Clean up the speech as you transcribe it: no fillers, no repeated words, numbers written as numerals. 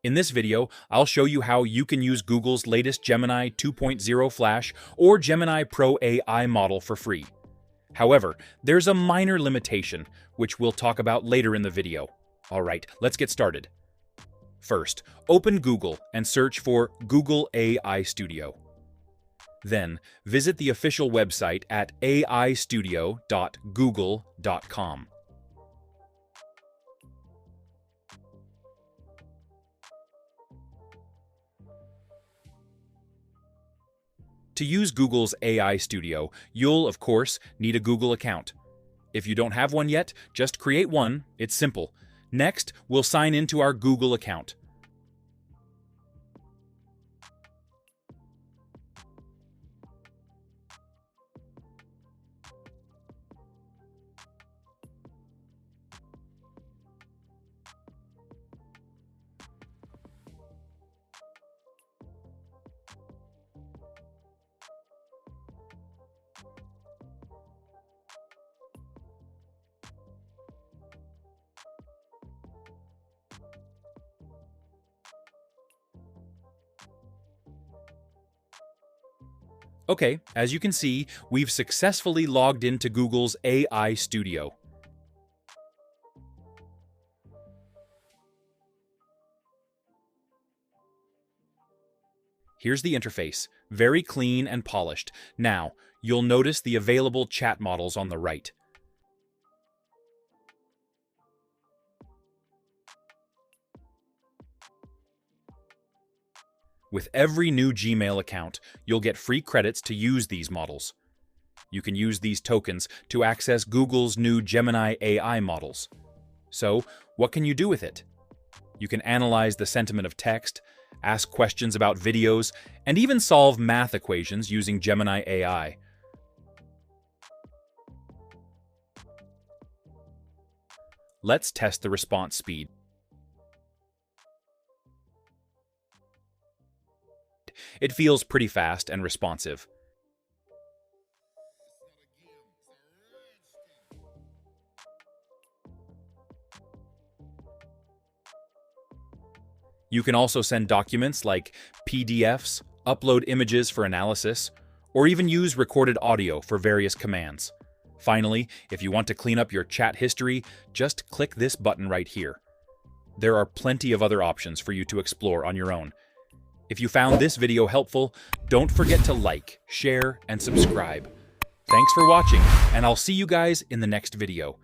In this video, I'll show you how you can use Google's latest Gemini 2.0 Flash or Gemini Pro AI model for free. However, there's a minor limitation, which we'll talk about later in the video. Alright, let's get started. First, open Google and search for Google AI Studio. Then, visit the official website at aistudio.google.com. To use Google's AI Studio, you'll, of course, need a Google account. If you don't have one yet, just create one. It's simple. Next, we'll sign into our Google account. Okay, as you can see, we've successfully logged into Google's AI Studio. Here's the interface, very clean and polished. Now, you'll notice the available chat models on the right. With every new Gmail account, you'll get free credits to use these models. You can use these tokens to access Google's new Gemini AI models. So, what can you do with it? You can analyze the sentiment of text, ask questions about videos, and even solve math equations using Gemini AI. Let's test the response speed. It feels pretty fast and responsive. You can also send documents like PDFs, upload images for analysis, or even use recorded audio for various commands. Finally, if you want to clean up your chat history, just click this button right here. There are plenty of other options for you to explore on your own. If you found this video helpful, don't forget to like, share, and subscribe. Thanks for watching, and I'll see you guys in the next video.